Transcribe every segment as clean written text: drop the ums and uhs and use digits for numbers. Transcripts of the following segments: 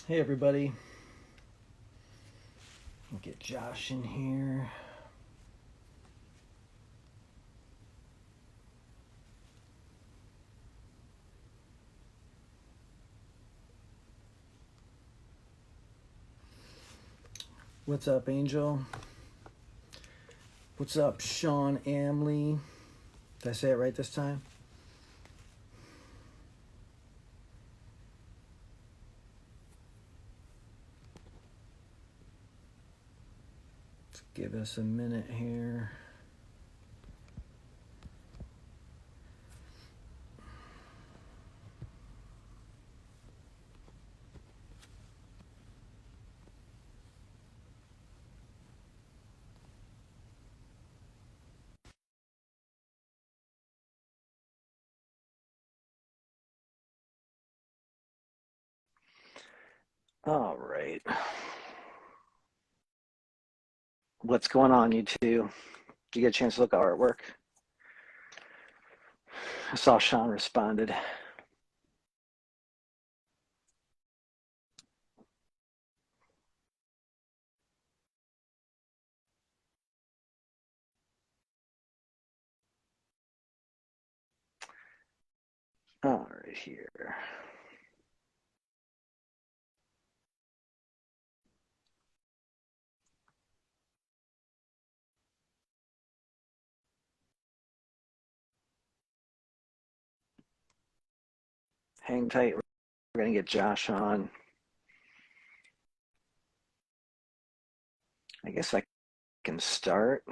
Hey everybody, get Josh in here. What's up, Angel? What's up, Sean Amley? Did I say it right this time? Let's give us a minute here. All right. What's going on, you two? Did you get a chance to look at artwork? I saw Sean responded. All right, here. Hang tight. We're going to get Josh on. I guess I can start.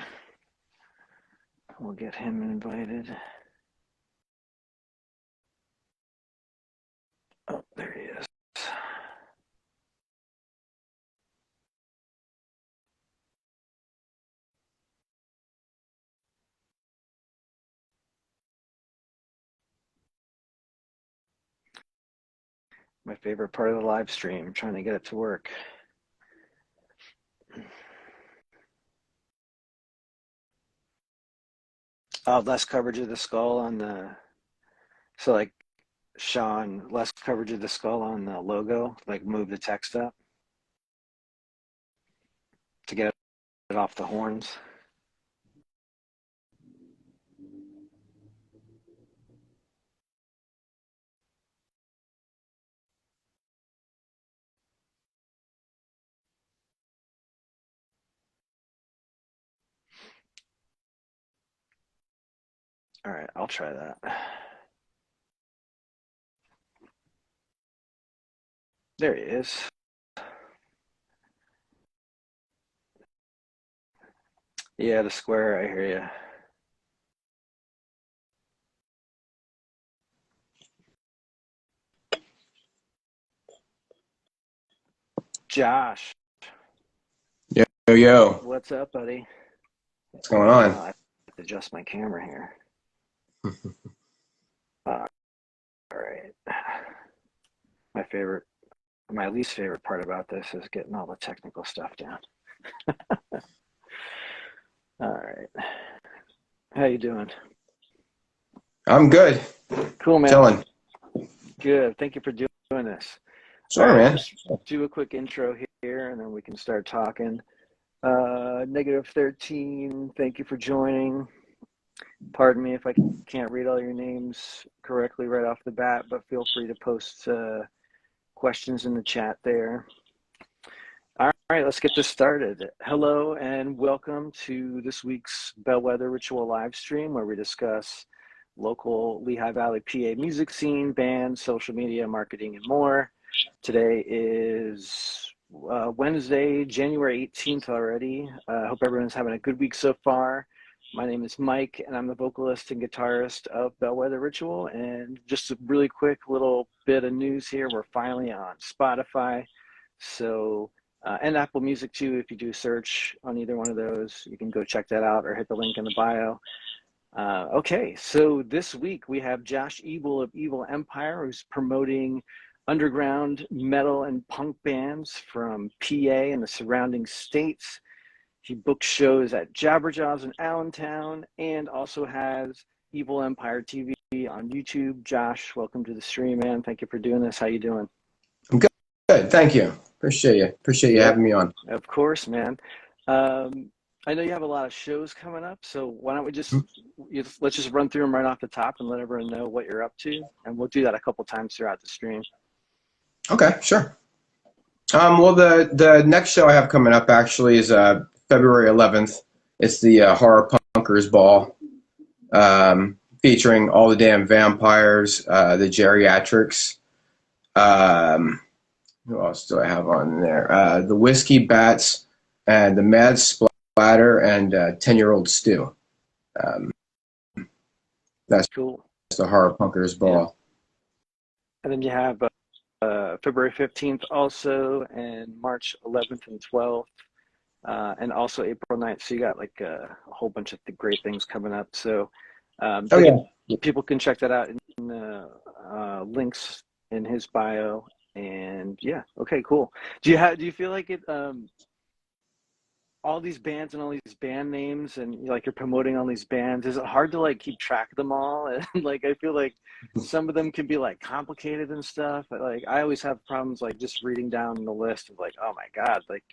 We'll get him invited. Oh, there he is. My favorite part of the live stream, trying to get it to work. Less coverage of the skull on the, so like Sean, less coverage of the skull on the logo, like move the text up to get it off the horns. All right, I'll try that. There he is. Yeah, the square, I hear you. Josh, Yo, yo, yo. what's up, buddy? What's going on? I have to adjust my camera here. All right. My least favorite part about this is getting all the technical stuff down. All right. How you doing? I'm good. Cool, man. Chilling. Good. Thank you for doing this. All Sure, right, I'll man. just do a quick intro here and then we can start talking. Negative 13, thank you for joining. Pardon me if I can't read all your names correctly right off the bat, but feel free to post questions in the chat there. All right, let's get this started. Hello and welcome to this week's Bellwether Ritual live stream where we discuss local Lehigh Valley, PA music scene, bands, social media, marketing, and more. Today is Wednesday, January 18th already. I hope everyone's having a good week so far. My name is Mike, and I'm the vocalist and guitarist of Bellwether Ritual. And just a really quick little bit of news here. We're finally on Spotify. So, and Apple Music too. If you do search on either one of those, you can go check that out or hit the link in the bio. Okay, so this week we have Josh Eville of Evil Empire, who's promoting underground metal and punk bands from PA and the surrounding states. He books shows at Jabberjaws in Allentown and also has Evil Empire TV on YouTube. Josh, welcome to the stream, man. Thank you for doing this. How you doing? I'm good. Good. Thank you. Appreciate you. Appreciate you Yeah, having me on. of course, man. Um, I know you have a lot of shows coming up, so why don't we let's just run through them right off the top and let everyone know what you're up to, and we'll do that a couple times throughout the stream. Okay, sure. Well, the next show I have coming up actually is February 11th. It's the Horror Punkers Ball, featuring all the damn vampires, the geriatrics. Um, who else do I have on there? The Whiskey Bats and the Mad Splatter and 10-Year-Old Stew. Um, that's Cool. the Horror Punkers Yeah. Ball. And then you have February 15th also, and March 11th and 12th, and also April 9th. So you got like a whole bunch of great things coming up. So Oh yeah. people can check that out in the links in his bio. And yeah, okay, cool. Do you feel like it? All these bands and all these band names, and like you're promoting all these bands, is it hard to like keep track of them all? And like I feel like some of them can be like complicated and stuff, but like I always have problems like just reading down the list of like, oh my god, like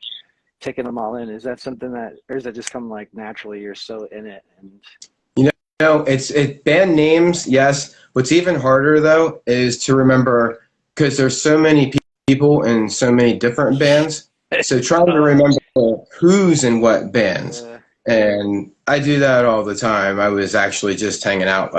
taking them all in. Is that something that, or does that just come like naturally, you're so in it? And No, it's band names, yes. What's even harder though is to remember because there's so many people in so many different bands. So trying to remember who's in what bands, and I do that all the time. I was actually just hanging out.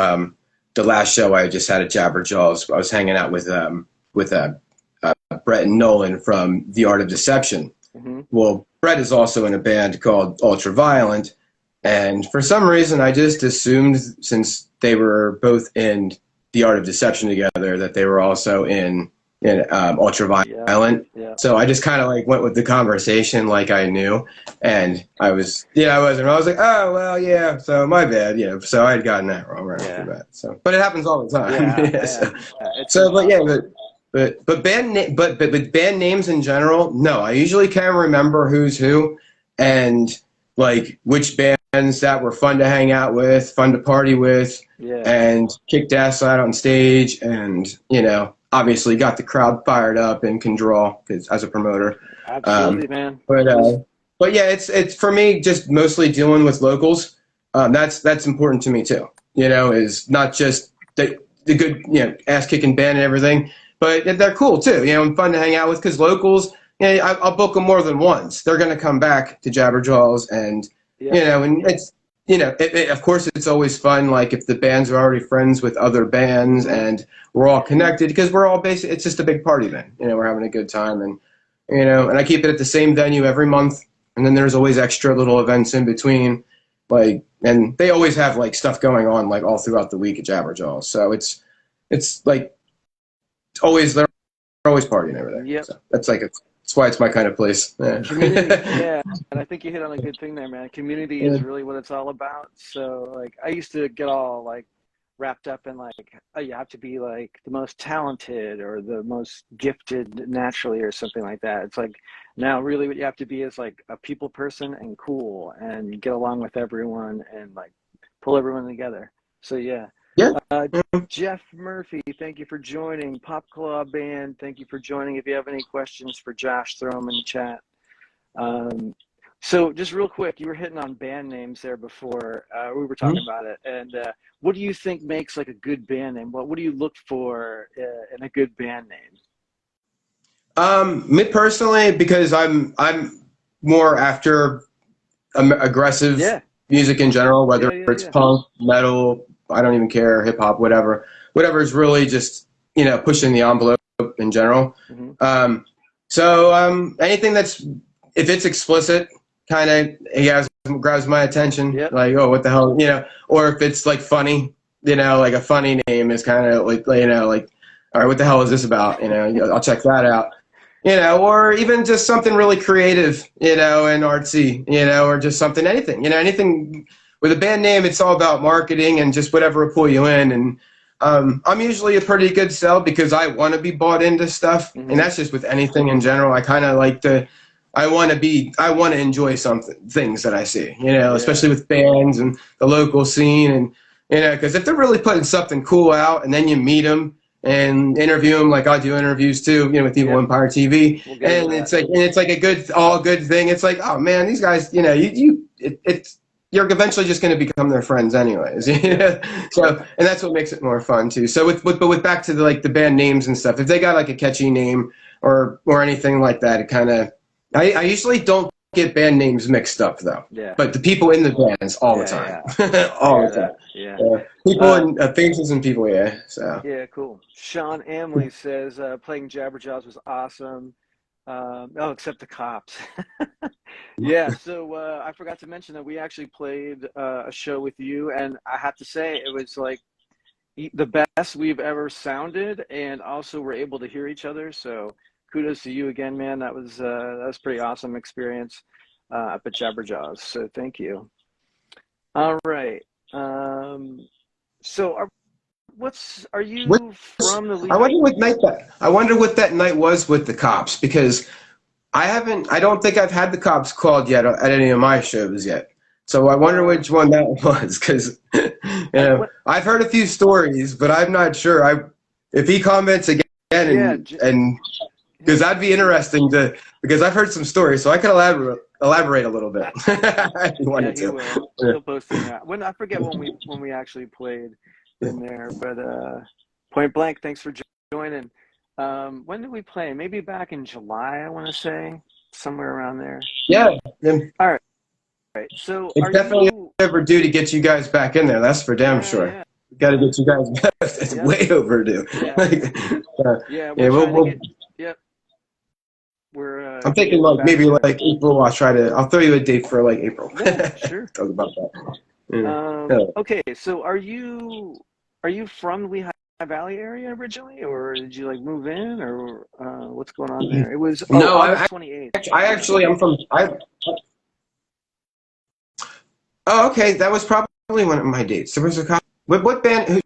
The last show I just had at Jabberjaws, I was hanging out with Brett and Nolan from The Art of Deception. mm-hmm. Well, Brett is also in a band called Ultraviolent, and for some reason I just assumed since they were both in The Art of Deception together that they were also in Ultraviolent. Yeah. So I just kind of like went with the conversation like I knew, and I was like, oh well, yeah. So my bad, So I had gotten that wrong right off the bat. So, but it happens all the time. But band names in general, no. I usually can't remember who's who, and like which bands that were fun to hang out with, fun to party with, and kicked ass out on stage, and obviously got the crowd fired up and can draw as a promoter. Absolutely, man. But yeah, it's for me just mostly dealing with locals. That's important to me too. Is not just the good ass kicking band and everything, but they're cool too. And fun to hang out with because locals. I'll book them more than once. They're gonna come back to Jabberjaws, and and it's. Of course, it's always fun, like if the bands are already friends with other bands and we're all connected because we're all it's just a big party then. We're having a good time, and, and I keep it at the same venue every month. And then there's always extra little events in between, and they always have like stuff going on like all throughout the week at Jabberjaws. So it's like they're always partying over there. Yep. So that's why it's my kind of place. Yeah. Community, and I think you hit on a good thing there, man. Community is really what it's all about. So, like, I used to get all like wrapped up in like, oh, you have to be like the most talented or the most gifted naturally or something like that. It's like now, really, what you have to be is like a people person and cool and get along with everyone and like pull everyone together. So yeah. Jeff Murphy, thank you for joining. Pop Club Band, thank you for joining. If you have any questions for Josh, throw them in the chat. So just real quick, you were hitting on band names there before we were talking about it. And what do you think makes like a good band name? What do you look for in a good band name? Me personally, because I'm more after aggressive music in general, whether it's punk, metal, I don't even care, hip hop, whatever is really just pushing the envelope in general. So anything that's, if it's explicit, kind of grabs my attention. Like, oh, what the hell, or if it's like funny, like a funny name is kind of like all right, what the hell is this about? I'll check that out. Or even just something really creative, and artsy, or just anything, anything with a band name. It's all about marketing and just whatever will pull you in. And I'm usually a pretty good sell because I want to be bought into stuff, and that's just with anything in general. I kind of like to. I want to enjoy things that I see, especially with bands and the local scene, and because if they're really putting something cool out, and then you meet them and interview them. Like I do interviews too, with Evil Empire TV, We'll get into and that. it's like a good thing. It's like, oh man, these guys, you're eventually just going to become their friends anyways. So, and that's what makes it more fun too. So with back to the band names and stuff, if they got like a catchy name or anything like that, it kind of, I usually don't get band names mixed up though. Yeah. But the people in the bands all the time, all the time. Yeah. People and faces and people. Yeah. So. Yeah, cool. Sean Amley says playing Jabberjaws was awesome. Except the cops. Yeah, so I forgot to mention that we actually played a show with you, and I have to say it was like the best we've ever sounded, and also we're able to hear each other. So kudos to you again, man. That was a pretty awesome experience up at Jabberjaws. So thank you. All right. So are you from the league? I wonder what that night was with the cops, because I don't think I've had the cops called yet at any of my shows yet. So I wonder which one that was, because I've heard a few stories, but I'm not sure. If he comments again, and because that'd be interesting because I've heard some stories, so I could elaborate a little bit. If you wanted to. Will. He'll post it. I forget when we actually played in there, but Point Blank, thanks for joining. When did we play? Maybe back in July, I want to say, somewhere around there. Yeah. All right. So it's definitely overdue to get you guys back in there. That's for damn sure. Yeah. Got to get you guys back. It's way overdue. Yep. We're. I'm thinking maybe like April. I'll throw you a date for like April. Yeah, sure. Talk about that. Okay, so are you from Lehigh Valley area originally, or did you move in, or what's going on there? It was August 28th. I'm from. Oh, okay. That was probably one of my dates. There was a cop. What band?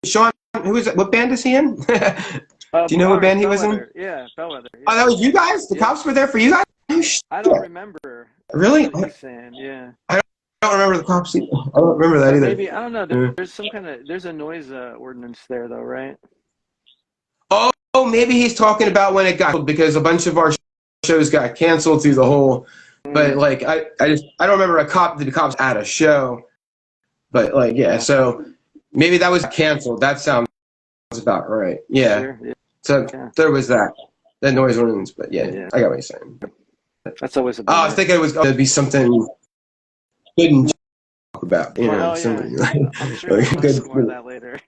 Sean? Who is it? What band is he in? Do you know what band he was in? Yeah, Bellwether. Yeah. Oh, that was you guys. The cops were there for you guys. I don't remember. Really? Yeah. I don't remember the cops. I don't remember that either. Maybe I don't know. There's there's a noise ordinance there though, right? Oh, maybe he's talking about when it got, because a bunch of our shows got canceled through the whole. But I don't remember the cops at a show. But so maybe that was canceled. That sounds about right. Yeah. Sure, yeah. So there was that noise ordinance. But I got what you're saying. That's always a. I was thinking it was going to be something good and talk about. Something I'm sure we'll talk some more of that later.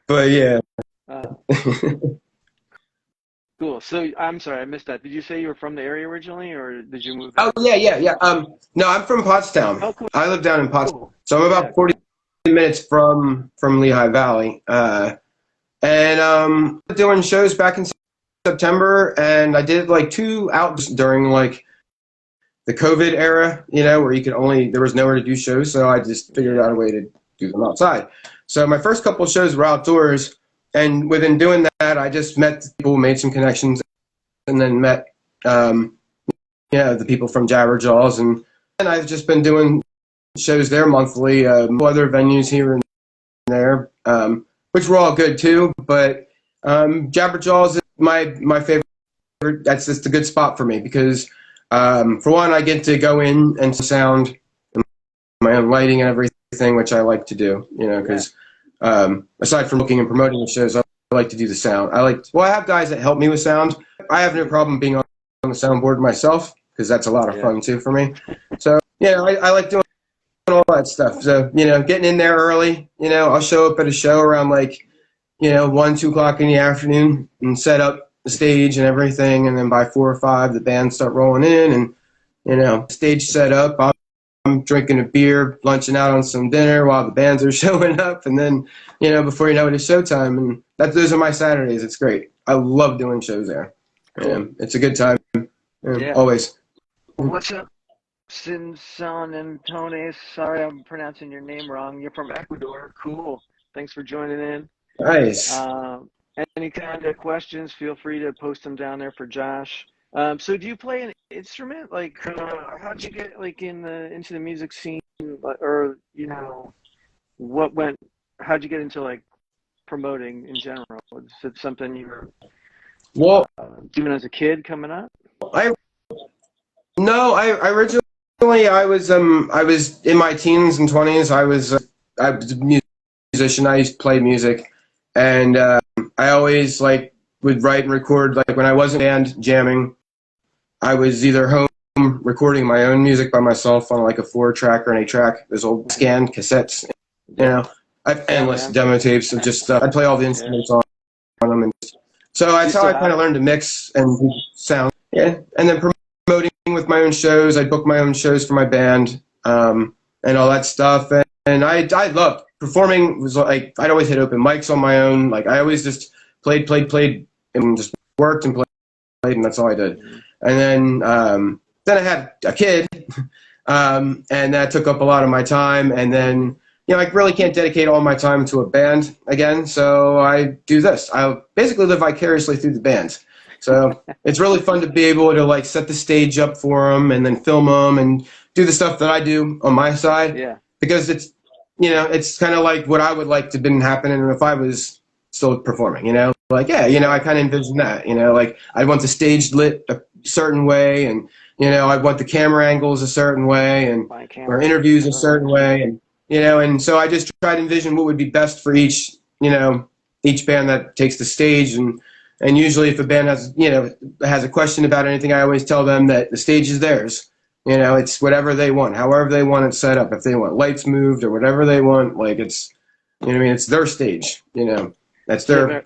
But yeah. Cool. So I'm sorry, I missed that. Did you say you were from the area originally, or did you move? Oh yeah. No, I'm from Pottstown. Oh, cool. I live down in Pottstown, Cool. so I'm about 40 minutes from Lehigh Valley. And doing shows back in September, and I did 2 outs during the COVID era, where there was nowhere to do shows, so I just figured out a way to do them outside. So my first couple of shows were outdoors. And within doing that, I just met people, made some connections, and then met, the people from Jabberjaws, and I've just been doing shows there monthly, other venues here and there, which were all good too. But Jabberjaws is my favorite. That's just a good spot for me because, for one, I get to go in and sound my own lighting and everything, which I like to do, because. Aside from looking and promoting the shows, I like to do the sound. I have guys that help me with sound. I have no problem being on the soundboard myself because that's a lot of fun too for me. So, I like doing all that stuff. So, getting in there early, I'll show up at a show around 1, 2 o'clock in the afternoon and set up the stage and everything. And then by 4 or 5, the bands start rolling in and, stage set up. I'm drinking a beer, lunching out on some dinner while the bands are showing up, and then, before you know it, it's showtime. And those are my Saturdays. It's great. I love doing shows there. Cool. It's a good time. Always. What's up, Sinson Antones? Sorry, I'm pronouncing your name wrong. You're from Ecuador. Cool. Thanks for joining in. Nice. Any kind of questions? Feel free to post them down there for Josh. So do you play an instrument? How'd you get into the music scene, or how'd you get into promoting in general? Is it something you were Well, doing as a kid coming up? I no, I originally I was in my teens and 20s. I was a musician. I used to play music, and I always like would write and record. Like when I wasn't in band jamming, I was either home recording my own music by myself on like a 4-track or an 8-track, those old scanned cassettes. You know, I have endless demo tapes of just stuff. I'd play all the instruments on them, and so that's how I kind of learned to mix and do sound. Yeah, and then promoting with my own shows. I booked my own shows for my band, and all that stuff. And I loved performing. Was like I'd always hit open mics on my own. Like I always just played, and just worked and played, and that's all I did. And then I had a kid, and that took up a lot of my time. And then I really can't dedicate all my time to a band again, so I do this. I basically live vicariously through the bands. So it's really fun to be able to like set the stage up for them and then film them and do the stuff that I do on my side. Yeah. Because it's it's kind of like what I would like to have been happening if I was still performing. Like I kind of envision that. Like I want the stage lit a certain way, and I want the camera angles a certain way, and or interviews a certain way, and and so I just try to envision what would be best for each band that takes the stage, and usually if a band has a question about anything, I always tell them that the stage is theirs. It's whatever they want, however they want it set up. If they want lights moved or whatever they want, like it's it's their stage. That's their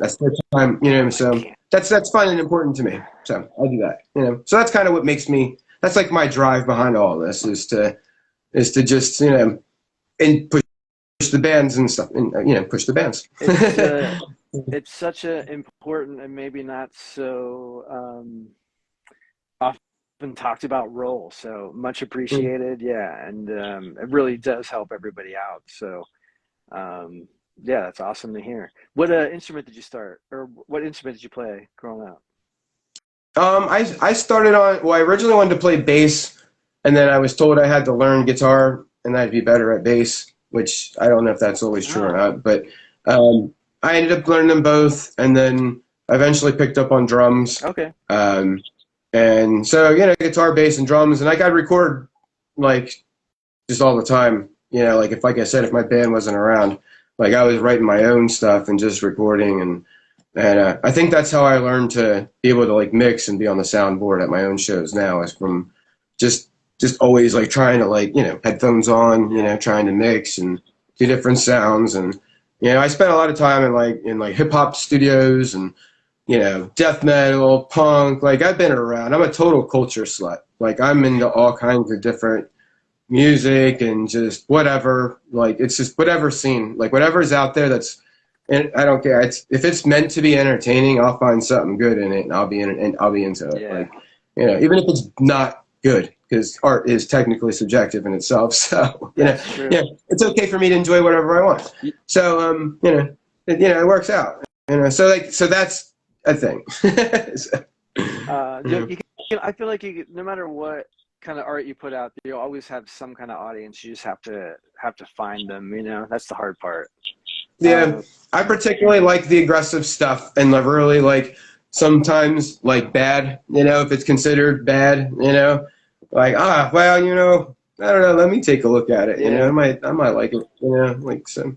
time. So that's fun and important to me. So I do that. So that's kind of what makes me. That's like my drive behind all of this is to just and push the bands and stuff, and push the bands. It's such an important and maybe not so often talked about role. So much appreciated, yeah, and it really does help everybody out. So yeah, that's awesome to hear. What instrument did you start, or what instrument did you play growing up? I started on. Well, I originally wanted to play bass, and then I was told I had to learn guitar, and I'd be better at bass, which I don't know if that's always true or not. But I ended up learning them both, and then I eventually picked up on drums. Okay. And so guitar, bass, and drums, and I'd record like just all the time. Like I said, if my band wasn't around, like I was writing my own stuff and just recording, and I think that's how I learned to be able to like mix and be on the soundboard at my own shows now, is from just always like trying to like headphones on, trying to mix and do different sounds. And I spent a lot of time in hip hop studios and death metal, punk. Like I've been around. I'm a total culture slut. Like I'm into all kinds of different music and just whatever. Like it's just whatever scene, like whatever's out there that's. And I don't care. If it's meant to be entertaining, I'll find something good in it, and I'll be into it. Yeah. Like, even if it's not good, because art is technically subjective in itself. So it's okay for me to enjoy whatever I want. So it works out. So that's a thing. I feel like no matter what kind of art you put out, you always have some kind of audience. You just have to find them. That's the hard part. Yeah, I particularly like the aggressive stuff, and really like sometimes like bad, if it's considered bad, like well, I don't know, let me take a look at it, I might like it, like so.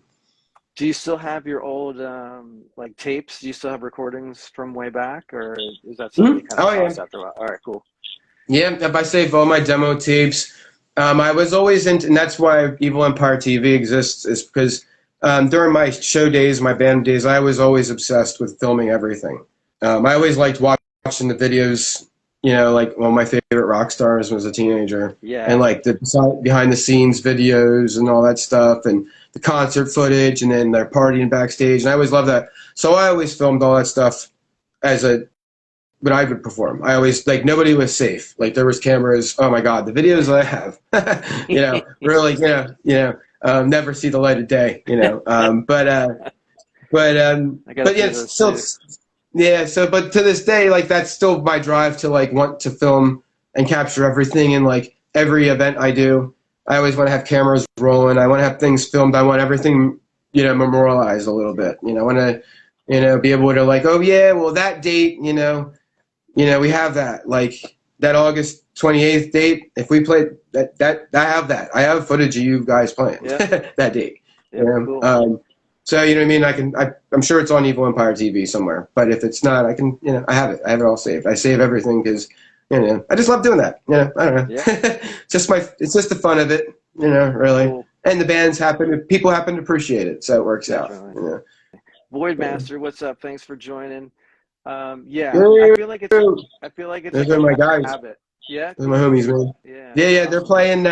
Do you still have your old like tapes? Do you still have recordings from way back, or is that something you kind of tossed after a while? All right, cool. Yeah, if I save all my demo tapes, I was always into, and that's why Evil Empire TV exists, is because during my show days, my band days, I was always obsessed with filming everything. I always liked watching the videos, like one of my favorite rock stars when I was a teenager. Yeah. And like the behind the scenes videos and all that stuff, and the concert footage, and then their partying backstage. And I always loved that. So I always filmed all that stuff when I would perform. I always, like, nobody was safe. Like there was cameras. Oh my God, the videos that I have, really, never see the light of day, but yeah, still, yeah. So, but to this day, like that's still my drive to like want to film and capture everything. And like every event I do, I always want to have cameras rolling. I want to have things filmed. I want everything memorialize a little bit. I want to, be able to like, oh yeah, well that date, we have that like that August 28th date. If we played that, I have that. I have footage of you guys playing that date. Cool. So you know what I mean. I'm sure it's on Evil Empire TV somewhere. But if it's not, I can. I have it. I have it all saved. I save everything because I just love doing that. I don't know. Yeah. It's just the fun of it. Really. Cool. And the people happen to appreciate it, so it works out. Right. Voidmaster, what's up? Thanks for joining. I feel like it's those are my guys. habit. Yeah. Those are my homies, man. Yeah. Awesome. They're playing.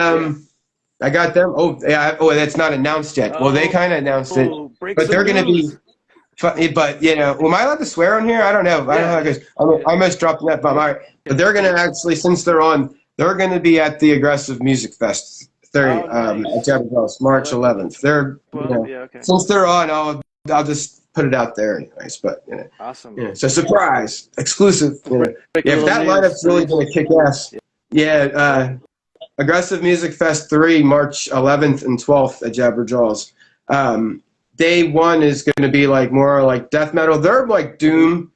I got them. Oh, yeah. Oh, that's not announced yet. Well, they kind of announced it, but they're going to be. But am I allowed to swear on here? I don't know. I don't know how it goes. I almost dropped that bomb. All right, but they're going to actually, since they're on, they're going to be at the Aggressive Music Fest at Jabberjaws, March 11th. They're since they're on, I'll just put it out there anyways. But awesome. It's a surprise, exclusive. If that lineup's really going to kick ass, Aggressive Music Fest 3, March 11th and 12th at Jabberjaws. Day 1 is going to be like more like death metal. They're like doom,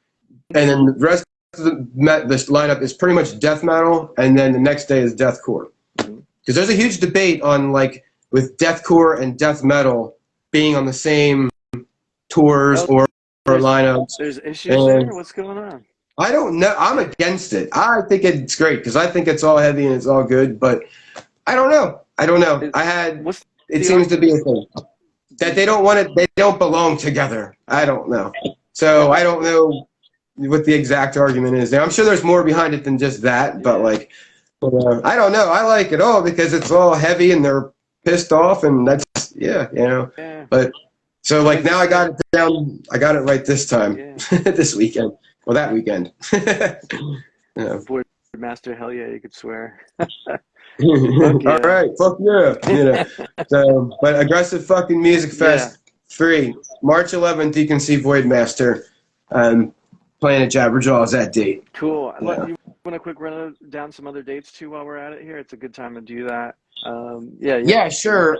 and then the rest of this lineup is pretty much death metal, and then the next day is deathcore. Because there's a huge debate on like with deathcore and death metal being on the same tours or lineups. There's issues there. What's going on? I don't know. I'm against it. I think it's great because I think it's all heavy and it's all good, but I don't know. It seems to be a thing that they don't want it. They don't belong together. I don't know. So I don't know what the exact argument is there. I'm sure there's more behind it than just that, but like, I don't know. I like it all because it's all heavy and they're pissed off, and that's But so like now I got it down. I got it right this time, this weekend. Well, that weekend. Master, hell yeah, you could swear. All right, fuck yeah. So, but Aggressive fucking Music Fest 3, March 11th. You can see Voidmaster playing at Jabberjaws that date. Cool. You want a quick run down some other dates too while we're at it here? It's a good time to do that. Yeah, sure.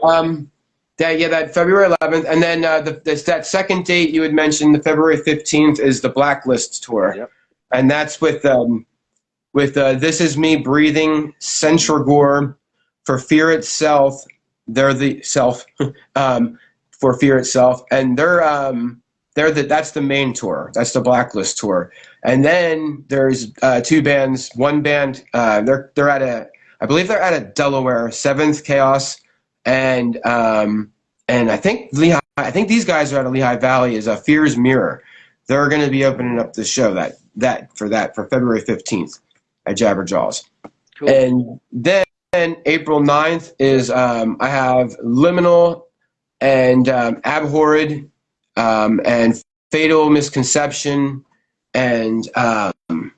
That February 11th, and then that second date you had mentioned, the February 15th, is the Blacklist tour, and that's with This Is Me Breathing, Centragore, For Fear Itself. They're the self For Fear Itself, and that's the main tour. That's the Blacklist tour, and then there's two bands. One band they're at I believe they're at a Delaware, Seventh Chaos. And I think these guys are out of Lehigh Valley is Fear's Mirror. They're going to be opening up the show for February 15th at Jabberjaws. Cool. And then April 9th is I have Liminal and Abhorred and Fatal Misconception and I'm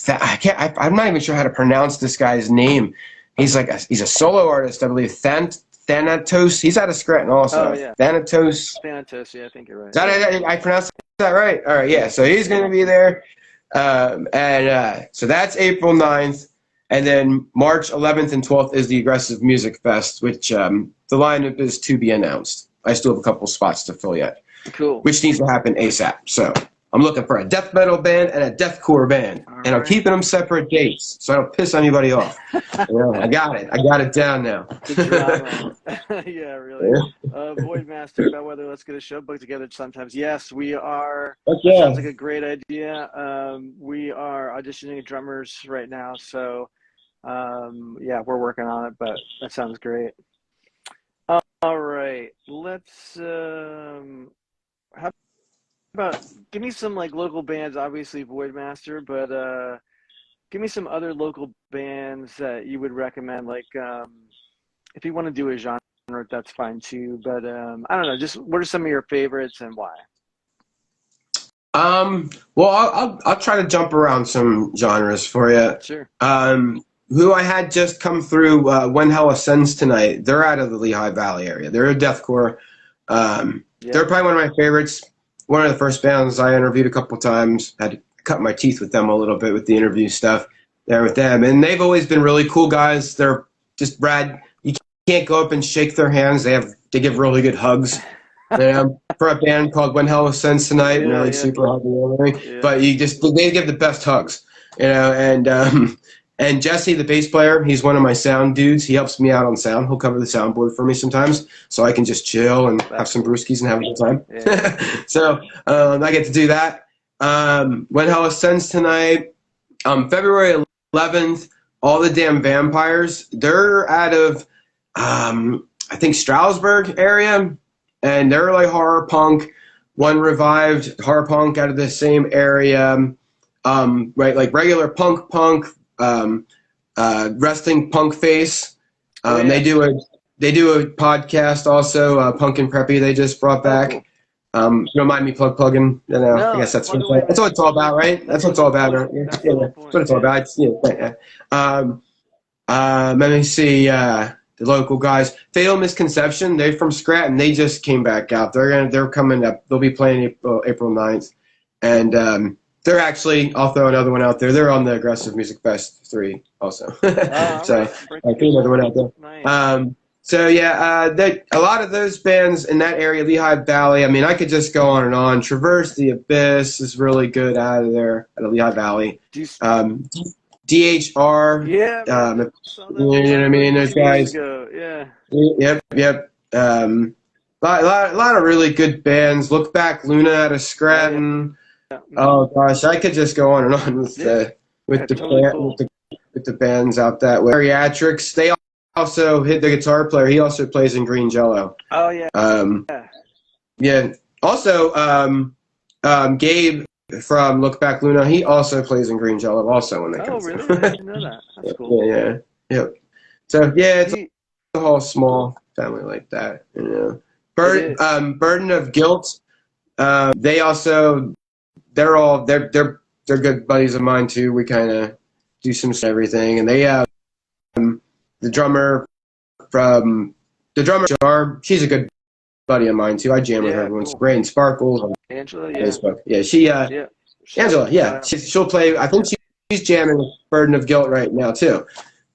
not even sure how to pronounce this guy's name. He's a solo artist, I believe. Thanatos. He's out of Scranton also. Oh, yeah. Thanatos. Yeah, I think you're right. I pronounced that right? All right, yeah. So he's going to be there. So that's April 9th. And then March 11th and 12th is the Aggressive Music Fest, which the lineup is to be announced. I still have a couple spots to fill yet. Cool. Which needs to happen ASAP. So I'm looking for a death metal band and a deathcore band, and I'm keeping them separate dates so I don't piss anybody off. I got it. I got it down now. Yeah, really. Voidmaster, Bellwether, let's get a show booked together sometimes. Yes, we are. Sounds like a great idea. We are auditioning drummers right now, so we're working on it, but that sounds great. All right, let's. Give me some like local bands, obviously Voidmaster, but give me some other local bands that you would recommend. Like if you want to do a genre, that's fine too. But I don't know, just what are some of your favorites and why? Well, I'll try to jump around some genres for you. Sure. Who I had just come through When Hell Ascends Tonight. They're out of the Lehigh Valley area. They're a deathcore. They're probably one of my favorites. One of the first bands I interviewed a couple times. Had to cut my teeth with them a little bit with the interview stuff there with them. And they've always been really cool guys. They're just rad. You can't go up and shake their hands. They give really good hugs. For a band called When Hell Ascends Tonight, and they're like super huggy and everything. Yeah. But they give the best hugs, and Jesse, the bass player, he's one of my sound dudes. He helps me out on sound. He'll cover the soundboard for me sometimes, so I can just chill and have some brewskis and have a good time. Yeah. So I get to do that. When Hell Ascends Tonight, February 11th, All the Damn Vampires. They're out of I think Stroudsburg area, and they're like horror punk. One revived horror punk out of the same area, right? Like regular punk, resting punk face. They do a podcast also, Punk and Preppy. They just brought back. Cool. You don't mind me plugging? No, I guess that's what it's all about, right? That's what it's all about. Right? That's what it's all about. Let me see. The local guys, Fatal Misconception. They're from Scranton. They just came back out. They're coming up. They'll be playing April 9th, and they're actually. I'll throw another one out there. They're on the Aggressive Music Fest 3 also. So I threw another one out there. Nice. So yeah, a lot of those bands in that area, Lehigh Valley. I mean, I could just go on and on. Traverse the Abyss is really good out of there, out of Lehigh Valley. DHR. Yeah. You know what I mean? Those guys. Yeah. Yep. Lot of really good bands. Look Back Luna out of Scranton. Yeah. Oh gosh, I could just go on and on with the bands out that way. Geriatrics. They also hit the guitar player. He also plays in Green Jello. Oh yeah. Yeah. Also, Gabe from Look Back Luna, he also plays in Green Jello also when they come really? I didn't know that. That's cool. Yeah. So yeah, it's a whole small family like that, you know. Burden of Guilt. They also they're good buddies of mine too. We kind of do some everything, and they have the drummer, she's a good buddy of mine too. I jam with her once. Cool. Rain Sparkles on Angela, Facebook. Yeah, Angela, yeah. She'll play. I think she's jamming with Burden of Guilt right now too.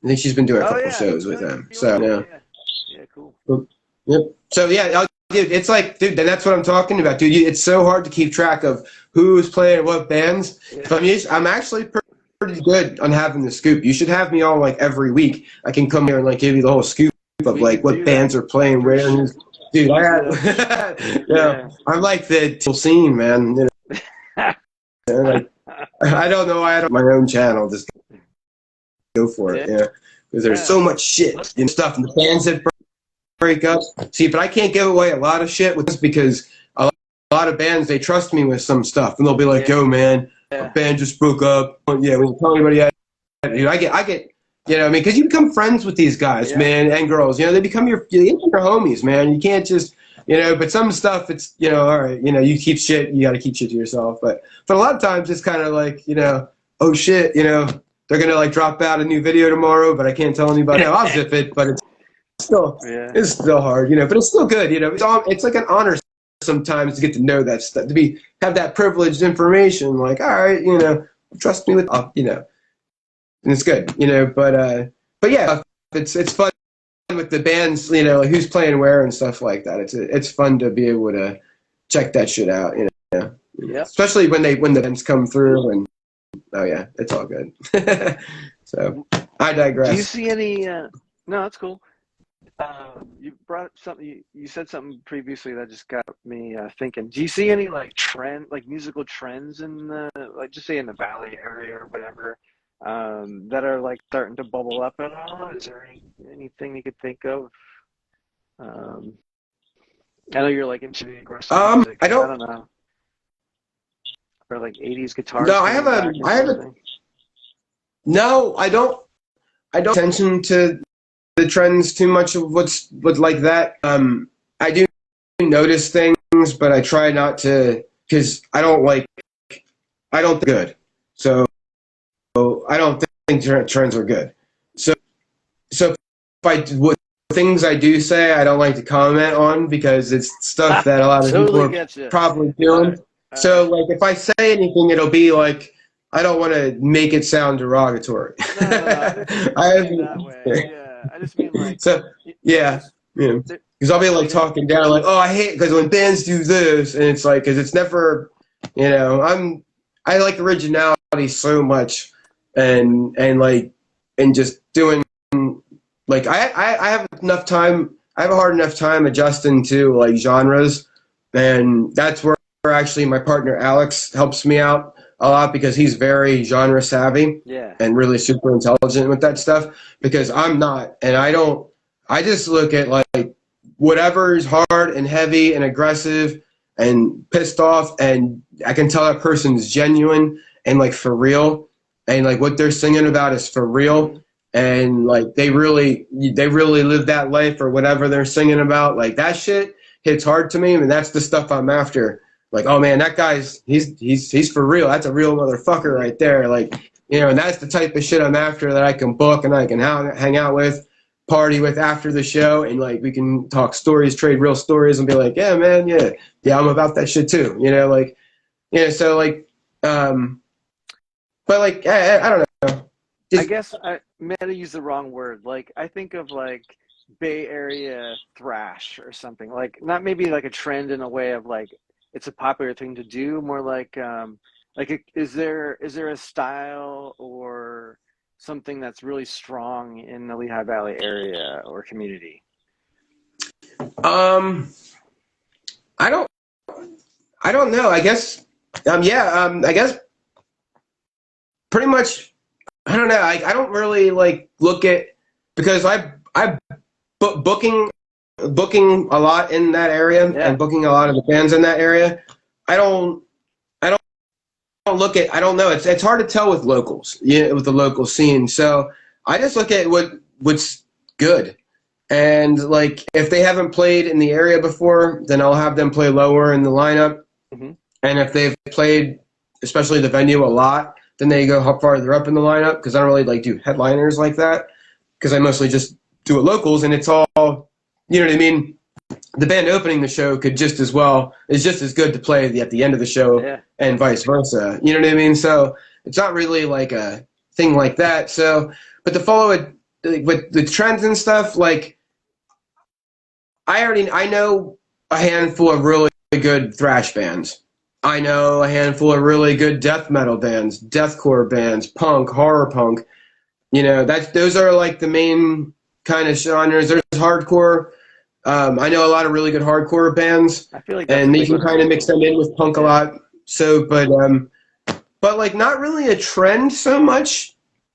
I think she's been doing a couple shows with them. So yeah, cool. Yep. So yeah, dude, it's like, dude, that's what I'm talking about, dude. It's so hard to keep track of who's playing what bands. Yeah. I'm actually pretty good on having the scoop. You should have me on like every week. I can come here and like give you the whole scoop of like what bands are playing where. Dude, I'm like the scene, man. You know? Like, I don't know why I don't have my own channel. Just go for it, because there's so much shit and stuff, and the bands that break up. See, but I can't give away a lot of shit with this because a lot of bands, they trust me with some stuff, and they'll be like, "Yo, man, a band just broke up." Yeah, we tell anybody. Dude, I get. You know what I mean? Because you become friends with these guys, man, and girls. You know, they become your homies, man. You can't just, but some stuff, it's, all right, you keep shit, you got to keep shit to yourself. But a lot of times it's kind of like, oh shit, they're going to like drop out a new video tomorrow, but I can't tell anybody. I'll zip it, but it's still hard, but it's still good, It's like an honor sometimes to get to know that stuff, have that privileged information, like, all right, trust me with, and it's good, but yeah, it's fun with the bands, who's playing where and stuff like that. It's fun to be able to check that shit out, especially when the bands come through, and it's all good. So I digress. Do you see any? No, that's cool. You brought up something. You said something previously that just got me thinking. Do you see any like musical trends in the just say in the Valley area or whatever? That are like starting to bubble up at all? Is there anything you could think of? I know you're like into the aggressive music. I don't know. Or like 80s guitars. No, I don't attention to the trends too much of what's like that. I do notice things, but I try not to, because I don't think good. So I don't think trends are good. So things I do say, I don't like to comment on because it's stuff that a lot of people are probably doing. So like if I say anything, it'll be like, I don't want to make it sound derogatory. No, I just mean like, So yeah, there's, yeah. there, Because I'll be I like mean, talking down, like, oh, I hate because when bands do this, and it's like, because it's never, I like originality so much, and like, and just doing, like, I have enough time, I have a hard enough time adjusting to like genres, and that's where actually my partner Alex helps me out a lot because he's very genre savvy yeah, and really super intelligent with that stuff because I'm not, and I don't. I just look at like whatever is hard and heavy and aggressive and pissed off, and I can tell that person's genuine and like for real, and like what they're singing about is for real, mm-hmm. and like they really live that life or whatever they're singing about. Like that shit hits hard to me, and that's the stuff I'm after. Like, oh man, that guy's he's for real. That's a real motherfucker right there. Like, and that's the type of shit I'm after that I can book and I can hang out with, party with after the show, and like we can talk stories, trade real stories, and be like, yeah, man, yeah, I'm about that shit too. Like, so like, but like, I don't know. I Just, guess I may have used the wrong word. Like, I think of like Bay Area thrash or something. Like, not maybe like a trend in a way of like it's a popular thing to do. More like is there a style or something that's really strong in the Lehigh Valley area or community? um, I don't, I don't know. I guess, I guess pretty much. I don't know. I don't really like look at because I booking a lot in that area Yeah. and booking a lot of the bands in that area. I don't I don't look at I don't know. It's hard to tell with locals, with the local scene. So I just look at what's good. And like if they haven't played in the area before, then I'll have them play lower in the lineup. Hmm. And if they've played, especially the venue a lot, then they go farther up in the lineup because I don't really like do headliners like that because I mostly just do it locals and it's all, you know what I mean? The band opening the show could just as well, is just as good to play at the end of the show Yeah. and vice versa. You know what I mean? So it's not really like a thing like that. So, but to follow it with the trends and stuff, like I know a handful of really good thrash bands. I know a handful of really good death metal bands, deathcore bands, punk, horror punk. Those are like the main kind of genres. There's hardcore. I know a lot of really good hardcore bands, I feel like that's a and you big can one kind of around mix here. them in with punk a Yeah. lot. So, but like not really a trend so much.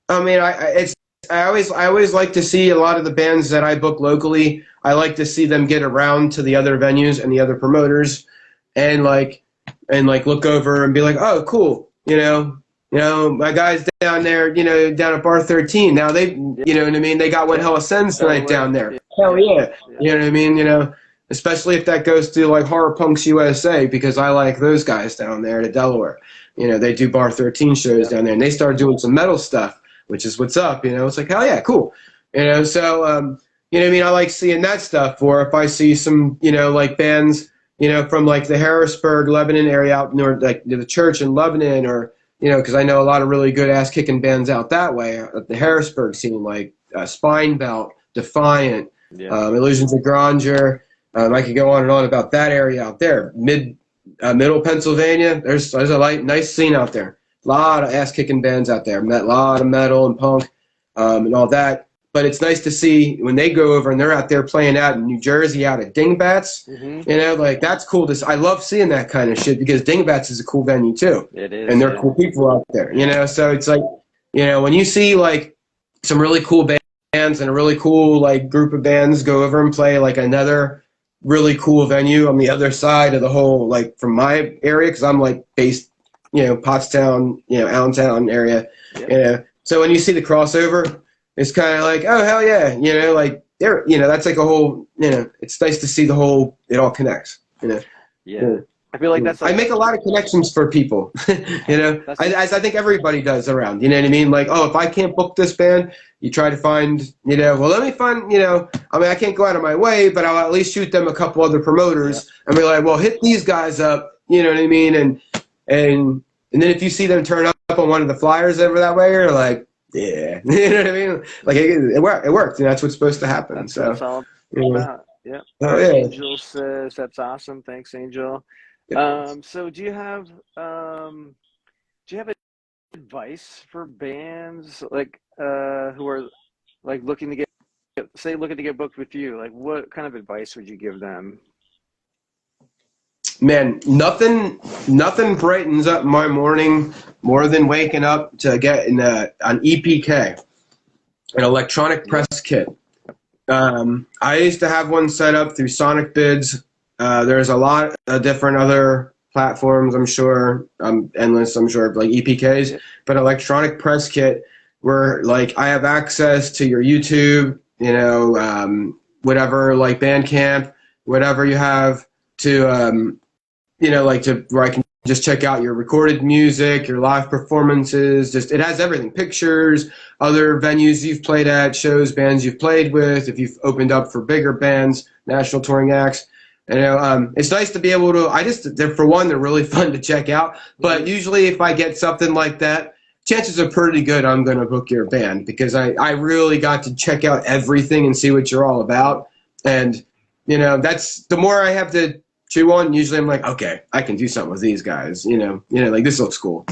I mean, I always like to see a lot of the bands that I book locally. I like to see them get around to the other venues and the other promoters, and like look over and be like, oh, cool, my guys down there, down at Bar 13. Now they, Yeah. you know what I mean? They got one Yeah. hell of sends tonight Bellwether. down there. Yeah. Hell Yeah. yeah. Yeah. You know what I mean? Especially if that goes to like Horror Punks USA because I like those guys down there to Delaware. They do Bar 13 shows Yeah. down there and they start doing some metal stuff, which is what's up. It's like, hell yeah, cool. So, you know what I mean? I like seeing that stuff. Or if I see some, like bands, from like the Harrisburg, Lebanon area out north, like the church in Lebanon, or because I know a lot of really good ass kicking bands out that way at the Harrisburg scene, like Spine Belt, Defiant, Yeah. Illusions of Grandeur. I could go on and on about that area out there, middle Pennsylvania. There's a nice scene out there. A lot of ass kicking bands out there. Met a lot of metal and punk, and all that. But it's nice to see when they go over and they're out there playing out in New Jersey, out at Dingbats. Hmm. Like that's cool. I love seeing that kind of shit because Dingbats is a cool venue too, It is. and they're Yeah. cool people out there. So it's like, when you see like some really cool bands and a really cool like group of bands go over and play like another really cool venue on the other side of the whole, like from my area, because I'm like based, Pottstown, Allentown area, Yep. So when you see the crossover, it's kind of like, oh hell yeah, like there, that's like a whole, it's nice to see the whole, it all connects, Yeah. Yeah. I feel like that's I like make a lot of connections for people, that's as I think everybody does around, you know what I mean? Like, oh, if I can't book this band, you try to find, well, let me find, I mean, I can't go out of my way, but I'll at least shoot them a couple other promoters and be like, well, hit these guys up, you know what I mean? And then if you see them turn up on one of the flyers over that way, you're like, yeah, you know what I mean? Like it worked, and that's what's supposed to happen. That's what So, it's all you know, about. Yeah. oh yeah. Angel says that's awesome. Thanks, Angel. So do you have advice for bands like who are like looking to get booked with you? Like what kind of advice would you give them? Man, nothing brightens up my morning more than waking up to get an EPK, an electronic Yep. press kit. I used to have one set up through Sonic Bids. There's a lot of different other platforms, I'm sure, endless, I'm sure, like EPKs, Yep. but electronic press kit where like I have access to your YouTube, whatever, like Bandcamp, whatever you have to, like to where I can just check out your recorded music, your live performances. Just it has everything: pictures, other venues you've played at, shows, bands you've played with. If you've opened up for bigger bands, national touring acts, it's nice to be able to. For one, they're really fun to check out. But usually, if I get something like that, chances are pretty good I'm going to book your band because I really got to check out everything and see what you're all about. And that's the more I have to chew on. Usually I'm like, okay, I can do something with these guys, like this looks cool,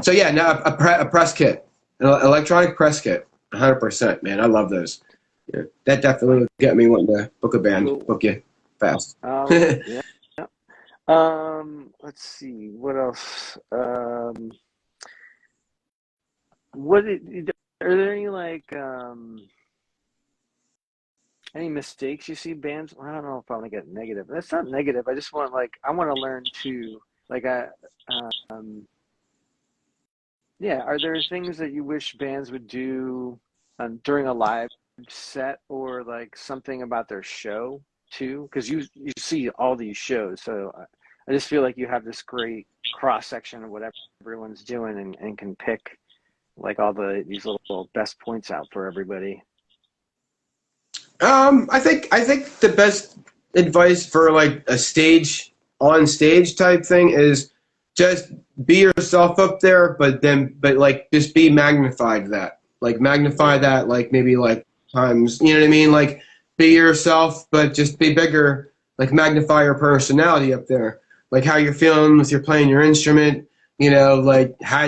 So yeah, now a press kit, an electronic press kit, 100%, man. I love those. Yeah, that definitely would get me wanting to book a band, Cool. book you fast. Yeah. Let's see, what else? Are there any like any mistakes you see bands? Well, I don't know if I want to get negative. That's not negative. I just want I want to learn to um yeah. Are there things that you wish bands would do during a live set or like something about their show too? Because you see all these shows, so I just feel like you have this great cross section of whatever everyone's doing and can pick like all these little best points out for everybody. I think the best advice for like a on stage type thing is just be yourself up there, but like just be magnified that. Like magnify that like maybe like times, you know what I mean? Like be yourself, but just be bigger, like magnify your personality up there. Like how you're feeling with your playing your instrument, like how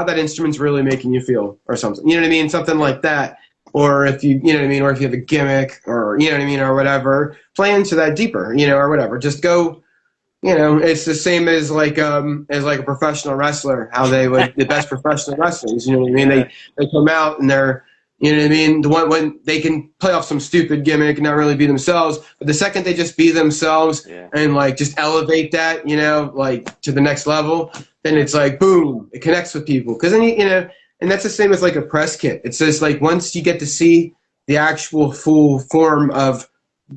that instrument's really making you feel or something. You know what I mean? Something like that. Or if you know what I mean, or if you have a gimmick or, you know what I mean, or whatever, play into that deeper, or whatever. Just go, it's the same as like a professional wrestler, how the best professional wrestlers, you know what I mean? They come out and they're, you know what I mean? The one when they can play off some stupid gimmick and not really be themselves, but the second they just be themselves and like just elevate that, like to the next level, then it's like boom, it connects with people. Because then and that's the same as like a press kit. It's just like once you get to see the actual full form of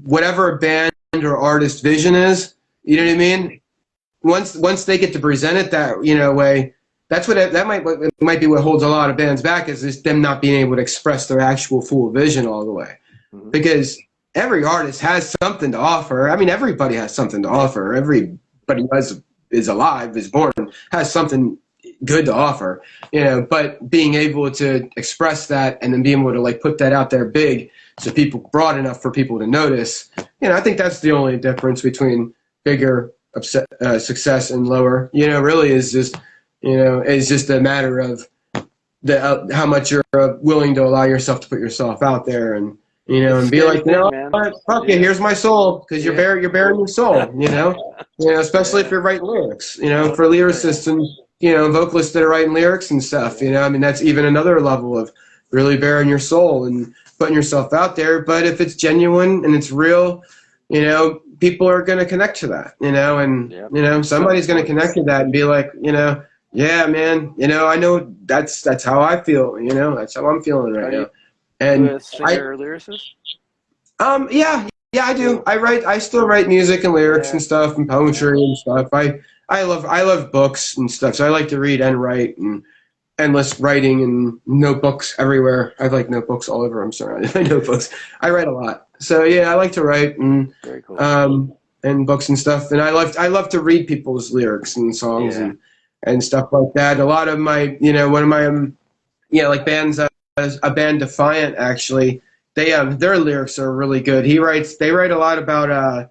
whatever a band or artist vision is, you know what I mean? Once they get to present it that way, that's that might be what holds a lot of bands back is them not being able to express their actual full vision all the way, because every artist has something to offer. I mean, everybody has something to offer. Everybody is alive, is born, has something good to offer, but being able to express that and then being able to like put that out there big so people broad enough for people to notice, I think that's the only difference between bigger success and lower, really is just, is just a matter of how much you're willing to allow yourself to put yourself out there and, and be like, fuck you, here's my soul, because you're bearing your soul, especially if you're writing lyrics, for lyricists and, vocalists that are writing lyrics and stuff, I mean, that's even another level of really bearing your soul and putting yourself out there. But if it's genuine and it's real, people are going to connect to that, and, somebody's going to connect to that and be like, yeah, man, I know that's how I feel, that's how I'm feeling right now. And a singer or lyricist? Yeah, I do. I still write music and lyrics and stuff and poetry and stuff. I love books and stuff, so I like to read and write and endless writing and notebooks everywhere. I have like notebooks all over. I'm surrounded by notebooks. I write a lot. So yeah, I like to write and Very cool. And books and stuff. And I love to read people's lyrics and songs and stuff like that. A lot of my one of my like bands a band Defiant, actually. Their lyrics are really good. They write a lot about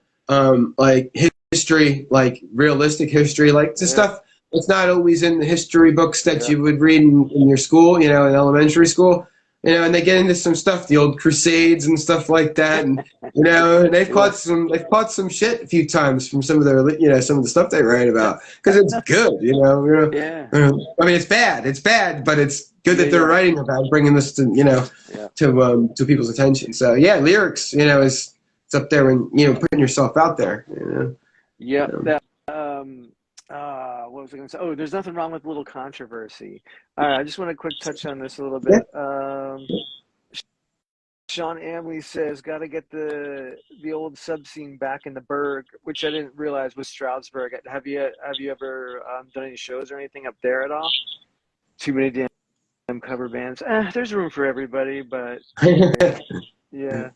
like history, like realistic history, like the stuff that's not always in the history books that you would read in your school, in elementary school. And they get into some stuff, the old Crusades and stuff like that, and and they've caught some shit a few times from some of some of the stuff they write about, because it's good, Yeah. I mean, it's bad, but it's good that they're writing about bringing this to to people's attention. So yeah, lyrics, is it's up there when putting yourself out there. Yeah. What was I going to say? Oh, there's nothing wrong with a little controversy. All right, I just want to quick touch on this a little bit. Sean Amley says, "Got to get the old sub scene back in the Berg," which I didn't realize was Stroudsburg. Have you ever done any shows or anything up there at all? Too many damn cover bands. There's room for everybody, but yeah.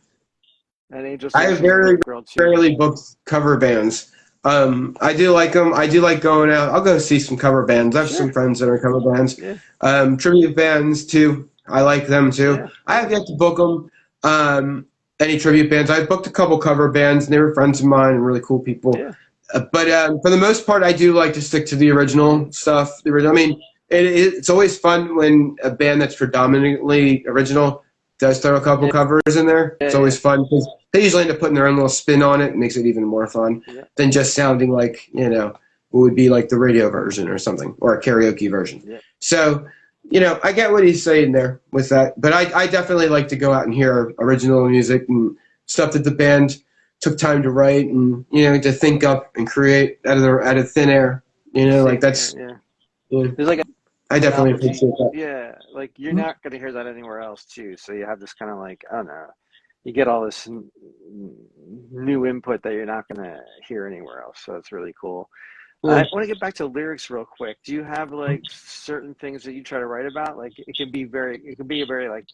And Angel I says she's a great girl too. rarely booked cover bands. I do like them. I do like going out. I'll go see some cover bands. I have some friends that are cover bands. Yeah. Tribute bands too. I like them too. Yeah. I have yet to book them. Any tribute bands. I've booked a couple cover bands, and they were friends of mine and really cool people. Yeah. But for the most part, I do like to stick to the original stuff. I mean, it's always fun when a band that's predominantly original does throw a couple covers in there. It's always fun because they usually end up putting their own little spin on it. It makes it even more fun than just sounding like, what would be like the radio version or something, or a karaoke version. Yeah. So, I get what he's saying there with that. But I definitely like to go out and hear original music and stuff that the band took time to write and, to think up and create out of thin air. Like that's... There's like I definitely appreciate that. Yeah, like you're not going to hear that anywhere else too. So you have this kind of like, I don't know, you get all this new input that you're not going to hear anywhere else. So it's really cool. I want to get back to lyrics real quick. Do you have like certain things that you try to write about? Like it can be a very like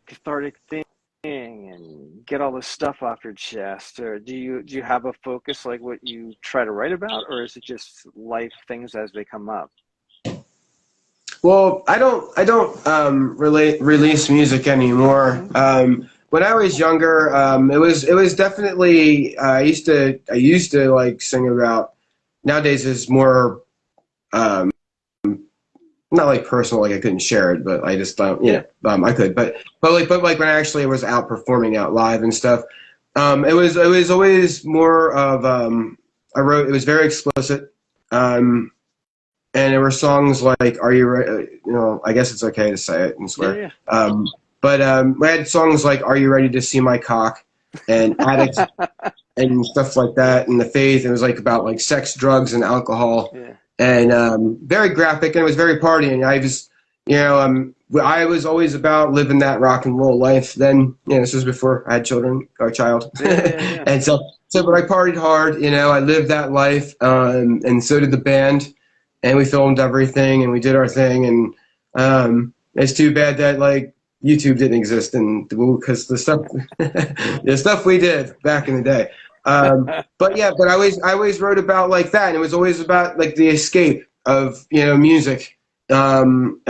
cathartic thing and get all this stuff off your chest, or do you have a focus like what you try to write about, or is it just life things as they come up? Well, I don't release music anymore. When I was younger, it was definitely I used to like sing about. Nowadays it's more not like personal, like I couldn't share it, but I just don't. I could, but like when I actually was out performing out live and stuff, it was always more of it was very explicit. And there were songs like "Are You Ready?" I guess it's okay to say it and swear. But we had songs like "Are You Ready to See My Cock?" and "Addict" and stuff like that. And "The Faith." It was like about like sex, drugs, and alcohol, and very graphic. And it was very partying. I was always about living that rock and roll life. Then this was before I had children or child, and so but I partied hard. I lived that life, and so did the band. And we filmed everything, and we did our thing, and it's too bad that like YouTube didn't exist, and because the stuff we did back in the day. But I always wrote about like that, and it was always about like the escape of music, and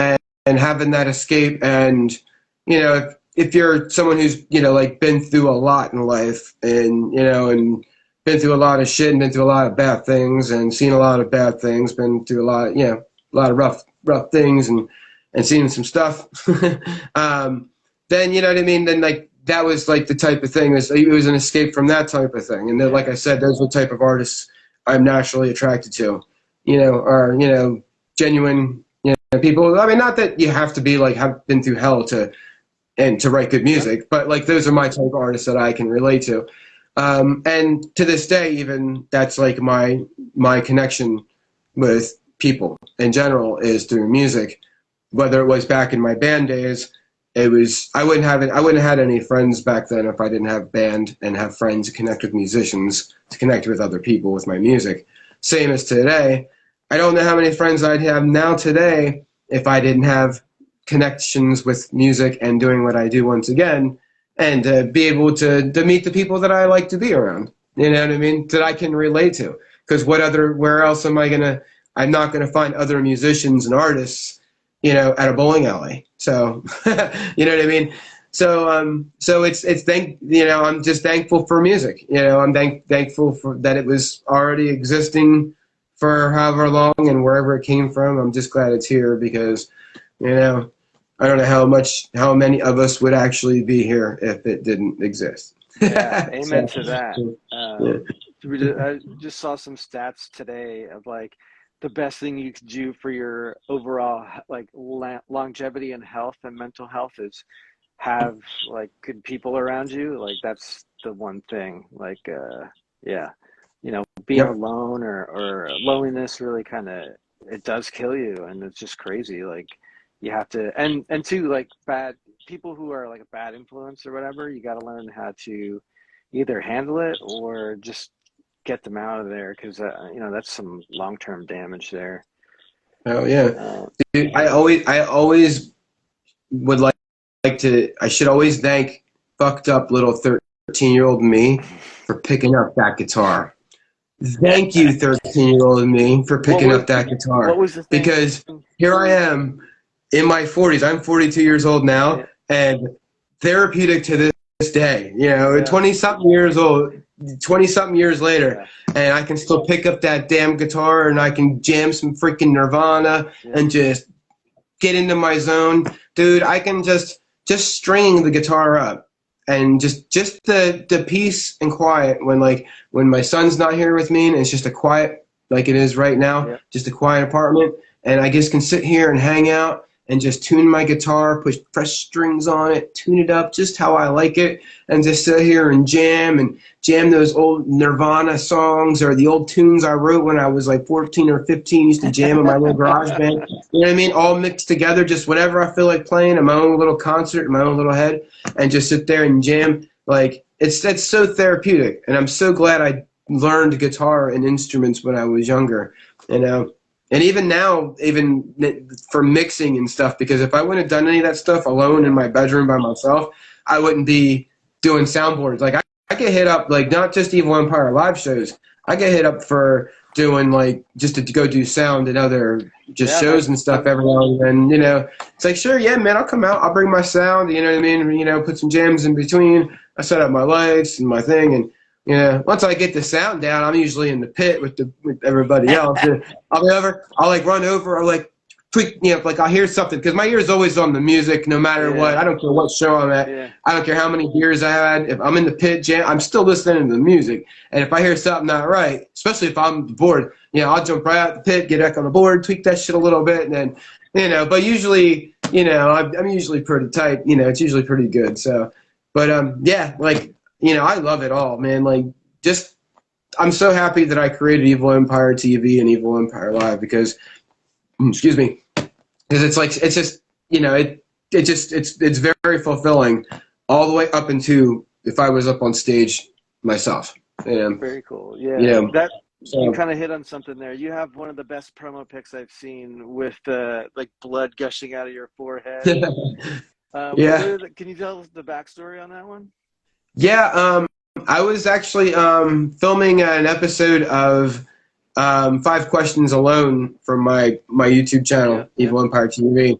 having that escape, and if you're someone who's like been through a lot in life, and and been through a lot of shit and been through a lot of bad things and seen a lot of bad things, been through a lot of rough things and seen some stuff. Then you know what I mean. Then like that was like the type of thing. It was an escape from that type of thing. And then, like I said, those are the type of artists I'm naturally attracted to. Are genuine people. I mean, not that you have to be like have been through hell to write good music, but like those are my type of artists that I can relate to. And to this day, even that's like my connection with people in general is through music. Whether it was back in my band days, I wouldn't have had any friends back then if I didn't have band and have friends to connect with musicians, to connect with other people with my music. Same as today. I don't know how many friends I'd have now today if I didn't have connections with music and doing what I do once again. And to be able to meet the people that I like to be around, you know what I mean, that I can relate to. Because where else I'm not going to find other musicians and artists at a bowling alley. So, you know what I mean? So it's I'm just thankful for music. I'm thankful for that it was already existing for however long and wherever it came from. I'm just glad it's here because, I don't know how many of us would actually be here if it didn't exist. Yeah, amen So, to that. yeah. I just saw some stats today of like the best thing you could do for your overall like longevity and health and mental health is have like good people around you. Like that's the one thing. Like yeah, being Yep. alone or loneliness really kind of it does kill you, and it's just crazy. Like you have to and two like bad people who are like a bad influence or whatever. You got to learn how to either handle it or just get them out of there because that's some long-term damage there. Oh yeah. Uh, Dude, I always would I should always thank fucked up little 13-year-old me for picking up that guitar. Thank you, 13-year-old me, for what picking was up that what guitar. was the thing? Because here I am in my 40s. I'm 42 years old now, Yeah, and therapeutic to this day. yeah, 20 something years old, 20 something years later, yeah, and I can still pick up that damn guitar and I can jam some freaking Nirvana yeah, and just get into my zone. Dude, I can just string the guitar up and just the peace and quiet when my son's not here with me and it's just a quiet like it is right now, yeah. just a quiet apartment, and I just can sit here and hang out and just tune my guitar, put fresh strings on it, tune it up just how I like it, and just sit here and jam those old Nirvana songs or the old tunes I wrote when I was like 14 or 15, used to jam in my little garage band. You know what I mean? All mixed together, just whatever I feel like playing in my own little concert in my own little head, and just sit there and jam. Like it's so therapeutic, and I'm so glad I learned guitar and instruments when I was younger. You know, and even now, even for mixing and stuff, because if I wouldn't have done any of that stuff alone in my bedroom by myself, I wouldn't be doing soundboards. Like I get hit up, like not just Evil Empire live shows. I get hit up for doing like just to go do sound and other just Yeah, shows and stuff every now and then. It's like, sure, yeah, man, I'll come out. I'll bring my sound. You know what I mean? Put some jams in between. I set up my lights and my thing, and once I get the sound down, I'm usually in the pit with everybody else. And I'll be over. I'll like run over. I'll like tweak. Like I'll hear something because my ear is always on the music, no matter what. yeah, I don't care what show I'm at. yeah, I don't care how many beers I had. If I'm in the pit jam, I'm still listening to the music. And if I hear something not right, especially if I'm bored, I'll jump right out the pit, get back on the board, tweak that shit a little bit, and then, But usually, I'm usually pretty tight. It's usually pretty good. So, but yeah, like. I love it all, man. Like, I'm so happy that I created Evil Empire TV and Evil Empire Live because, excuse me, because it's just, it's very fulfilling all the way up into if I was up on stage myself. very cool. Yeah, You know, that you so, kind of hit on something there. You have one of the best promo pics I've seen with like blood gushing out of your forehead. yeah. Can you tell us the backstory on that one? Yeah, I was actually filming an episode of 5 Questions Alone from my YouTube channel, Yeah, yeah. Evil Empire TV,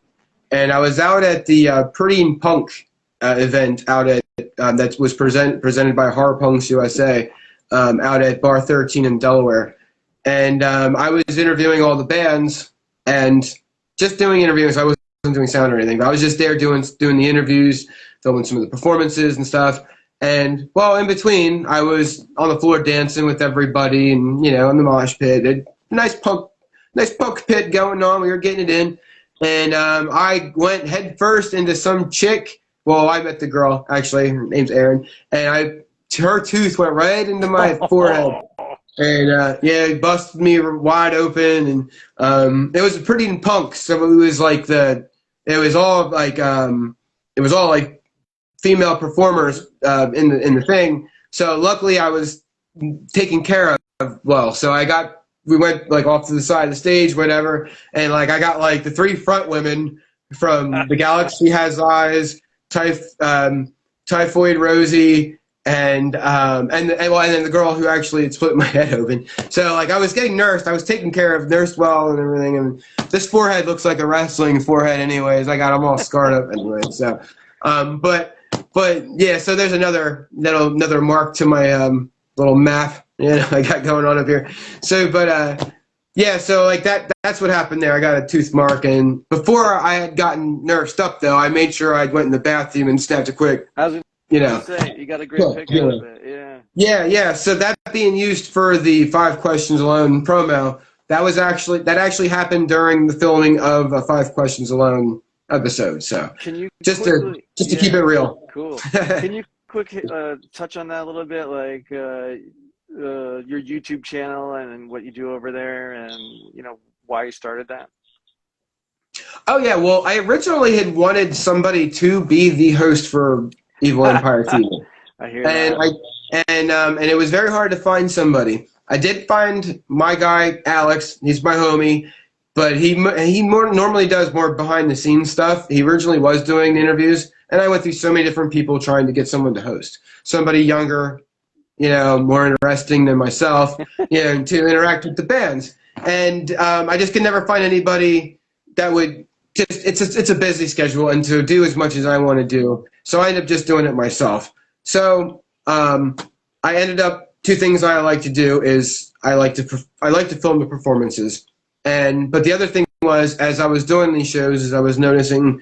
and I was out at the Pretty and Punk event out at that was presented by Horror Punks USA out at Bar 13 in Delaware, and I was interviewing all the bands and just doing interviews. I wasn't doing sound or anything, but I was just there doing the interviews, filming some of the performances and stuff. And well, in between, I was on the floor dancing with everybody, and in the mosh pit, a nice punk pit going on. We were getting it in, and I went head first into some chick. Well, I met the girl actually. Her name's Erin, and her tooth went right into my forehead, and yeah, it busted me wide open, and it was pretty punk. So it was like it was all like female performers in the thing. So luckily I was taken care of well. So we went like off to the side of the stage, whatever, and like I got like the 3 front women from The Galaxy Has Eyes, Typhoid Rosie, then the girl who actually had split my head open. So like I was getting nursed, I was taken care of, nursed well and everything. And this forehead looks like a wrestling forehead, anyways. I got them all scarred up anyway. So, but yeah. So there's another mark to my little map, I got going on up here. So, but yeah. So like that's what happened there. I got a tooth mark, and before I had gotten nursed up, though, I made sure I went in the bathroom and snapped a quick. Say, you got a great pick out of it, yeah. Yeah. So that being used for the 5 Questions Alone promo, that actually happened during the filming of a 5 Questions Alone episode. So can you just to keep it real. Cool. Can you touch on that a little bit, like your YouTube channel and what you do over there, and why you started that? Oh yeah. Well, I originally had wanted somebody to be the host for Evil Empire TV. I hear that. And it was very hard to find somebody. I did find my guy Alex. He's my homie, but he normally does more behind the scenes stuff. He originally was doing the interviews, and I went through so many different people trying to get someone to host. Somebody younger, more interesting than myself, to interact with the bands. And I just could never find anybody that would. It's a busy schedule, and to do as much as I want to do, so I ended up just doing it myself. So I ended up 2 things I like to do is I like to film the performances, but the other thing was, as I was doing these shows, is I was noticing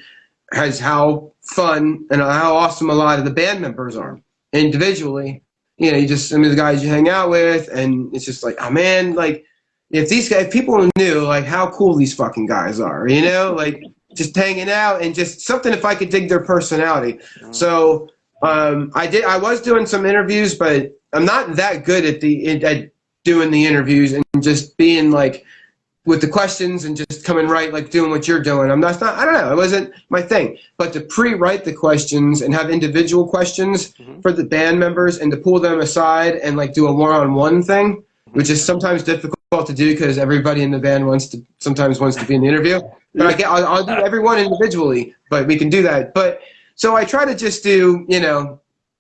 how fun and how awesome a lot of the band members are individually. Some of the guys you hang out with, and it's just like, oh man, like. If people knew like how cool these fucking guys are, like just hanging out and just something, if I could dig their personality. So I was doing some interviews, but I'm not that good at doing the interviews and just being like with the questions and just coming right, like doing what you're doing. I don't know. It wasn't my thing. But to pre-write the questions and have individual questions for the band members and to pull them aside and like do a one-on-one thing, which is sometimes difficult to do because everybody in the band sometimes wants to be in the interview. But I'll do everyone individually, but we can do that. But so I try to just do,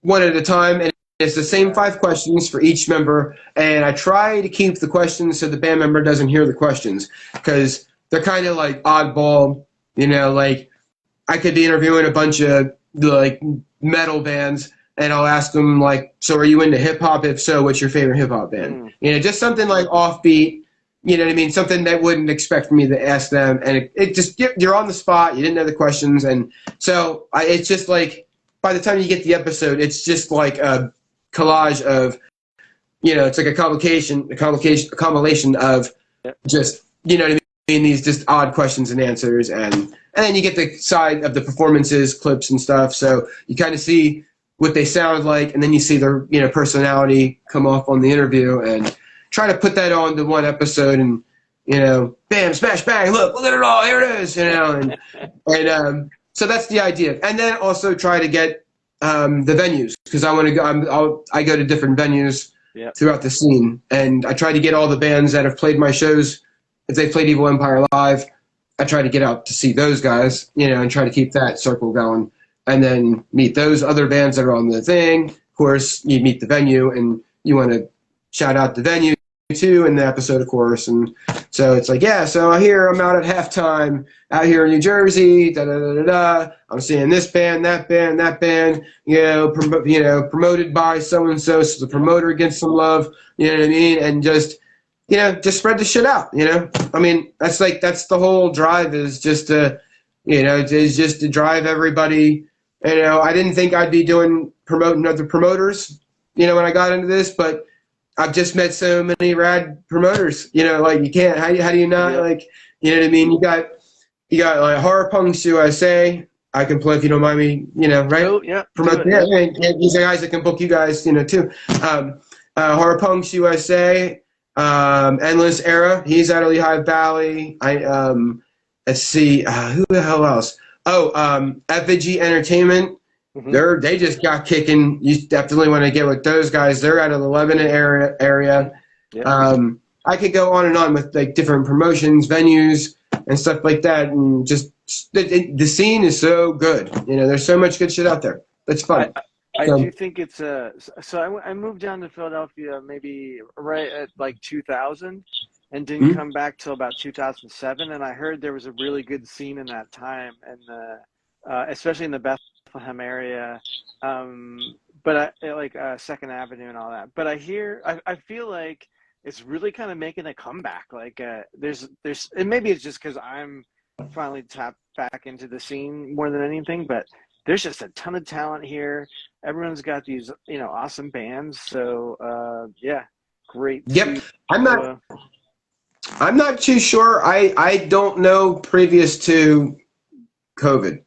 one at a time, and it's the same 5 questions for each member, and I try to keep the questions so the band member doesn't hear the questions because they're kind of like oddball, like I could be interviewing a bunch of like metal bands, and I'll ask them like, so are you into hip hop? If so, what's your favorite hip hop band? Just something like offbeat, you know what I mean? Something that wouldn't expect me to ask them. And it just, you're on the spot. You didn't know the questions. And so it's just like, by the time you get the episode, it's just like a collage of, it's like a compilation of just, you know what I mean? These just odd questions and answers. And then you get the side of the performances, clips and stuff. So you kind of see what they sound like, and then you see their personality come off on the interview, and try to put that on to one episode, and bam, smash, bang, look at it all, here it is, and so that's the idea. And then also try to get the venues, because I want to go. I go to different venues throughout the scene, and I try to get all the bands that have played my shows. If they played Evil Empire live, I try to get out to see those guys, and try to keep that circle going. And then meet those other bands that are on the thing. Of course, you meet the venue, and you want to shout out the venue too in the episode, of course. And so it's like, so I'm out at halftime out here in New Jersey. I'm seeing this band, that band, promoted by so and so. So the promoter gets some love. You know what I mean? And just spread the shit out. I mean, that's the whole drive is just to, is just to drive everybody. I didn't think I'd be promoting other promoters, when I got into this, but I've just met so many rad promoters, like you can't, how do you not, like, you know what I mean? You got like Horror Punks USA. I can play if you don't mind me, right? Oh, yeah. Promote, these are guys that can book you guys, too. Horror Punks USA, Endless Era. He's out of Lehigh Valley. Let's see, who the hell else? Effigy Entertainment. They just got kicking. You definitely want to get with those guys. They're out of the Lebanon area. I could go on and on with like different promotions, venues, and stuff like that. And just the scene is so good. There's so much good shit out there. It's fun. I So, do think it's so I moved down to Philadelphia maybe right at like 2000 and didn't hmm? come back till about 2007. And I heard there was a really good scene in that time, and especially in the Bethlehem area, but like Second Avenue and all that. But I feel like it's really kind of making a comeback. Like and maybe it's just because I'm finally tapped back into the scene more than anything, but there's just a ton of talent here. Everyone's got these, awesome bands. So, yeah, great Yep. to. I'm not. Uh, I'm not too sure. I don't know previous to COVID.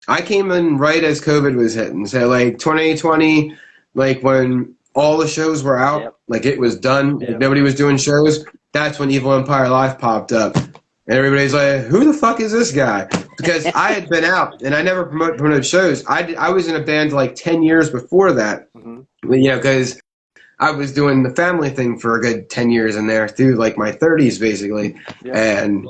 I came in right as COVID was hitting. So like 2020, like when all the shows were out, yep, like it was done, like yep. nobody was doing shows. That's when Evil Empire Live popped up. And everybody's like, who the fuck is this guy? Because I had been out and I never promoted shows. I was in a band like 10 years before that, Hmm. because I was doing the family thing for a good 10 years in there through like my 30s basically. Yep. And,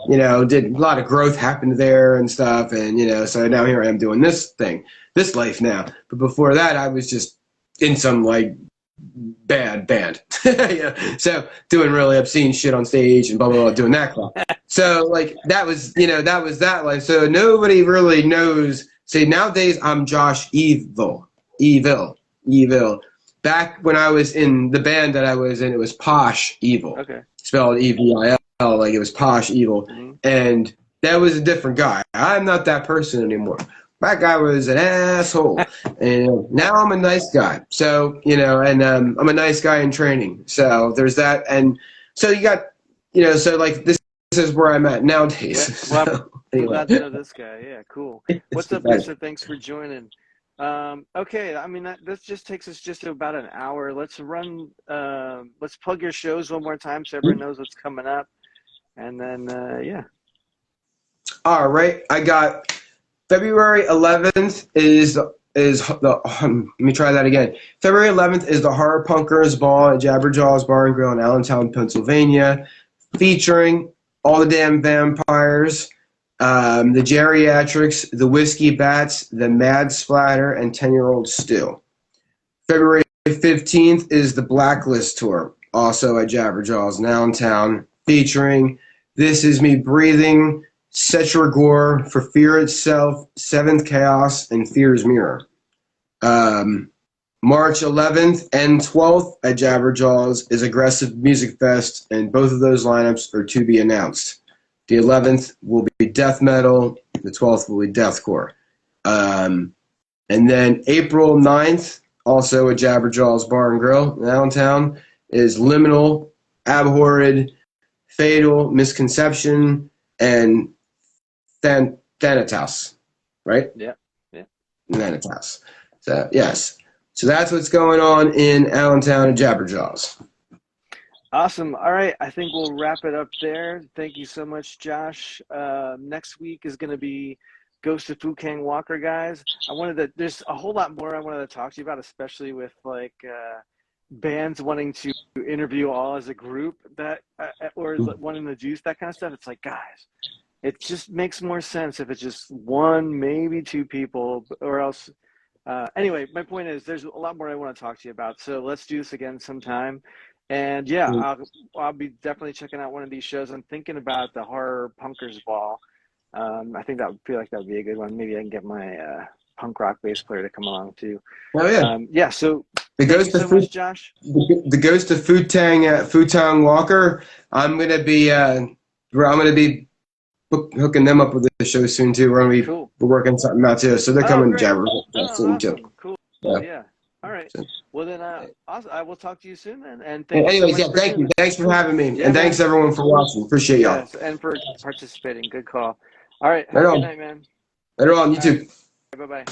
did a lot of growth happen there and stuff. And, so now here I am doing this thing, this life now. But before that, I was just in some like bad band. Yeah. So doing really obscene shit on stage and blah, blah, blah, doing that crap. So like that was that life. So nobody really knows. See, nowadays I'm Josh Eville. Back when I was in the band that I was in, it was Posh Evil, Okay. spelled Evil, like it was Posh Evil, Hmm. and that was a different guy. I'm not that person anymore. That guy was an asshole, and now I'm a nice guy. So and I'm a nice guy in training. So there's that, and so you got, so like this is where I'm at nowadays. Yeah. Well, So, I'm anyway. glad to know this guy. Yeah, cool. What's up, Lisa? Thanks for joining. Okay, I mean this just takes us just to about an hour. Let's plug your shows one more time so everyone knows what's coming up, and then yeah. All right, I got February 11th is the let me try that again. February 11th is the Horror Punkers Ball at Jabberjaw's Bar and Grill in Allentown, Pennsylvania, featuring all the damn vampires, the geriatrics, the whiskey bats, the mad splatter, and 10-year-old Stu. February 15th is the Blacklist Tour, also at Jabberjaw's in Allentown, featuring This Is Me Breathing, Setragor, For Fear Itself, Seventh Chaos, and Fear's Mirror. March 11th and 12th at Jabberjaws is Aggressive Music Fest, and both of those lineups are to be announced. The 11th will be death metal, the 12th will be deathcore. And then April 9th, also at Jabberjaws Bar and Grill in Allentown, is Liminal, Abhorred, Fatal, Misconception, and Thanatos, right? Yeah. Yeah. Thanatos. So, yes. So that's what's going on in Allentown and Jabberjaws. Awesome. All right. I think we'll wrap it up there. Thank you so much, Josh. Next week is going to be Ghost of Fukang Walker, guys. There's a whole lot more I wanted to talk to you about, especially with like bands wanting to interview all as a group or wanting to juice, that kind of stuff. It's like, guys, it just makes more sense if it's just one, maybe two people, or else. Anyway, my point is there's a lot more I want to talk to you about. So let's do this again sometime. And yeah, I'll be definitely checking out one of these shows. I'm thinking about the Horror Punkers Ball. I think that would feel like that would be a good one. Maybe I can get my punk rock bass player to come along too. Oh yeah. Yeah. So The thank Ghost you of so much, Josh. The Ghost of Futang Walker. I'm gonna be hooking them up with the show soon too. We're working something out too, so they're coming to Jabberjaws soon too. Cool. Yeah. All right. Well then, I will talk to you soon then. And thank you so much for thank you. Thanks for having me, Yeah, and thanks everyone for watching. Appreciate y'all. Yes, and for participating. Good call. All right. Have Right a on. good night, man. Later on, you too. Bye bye.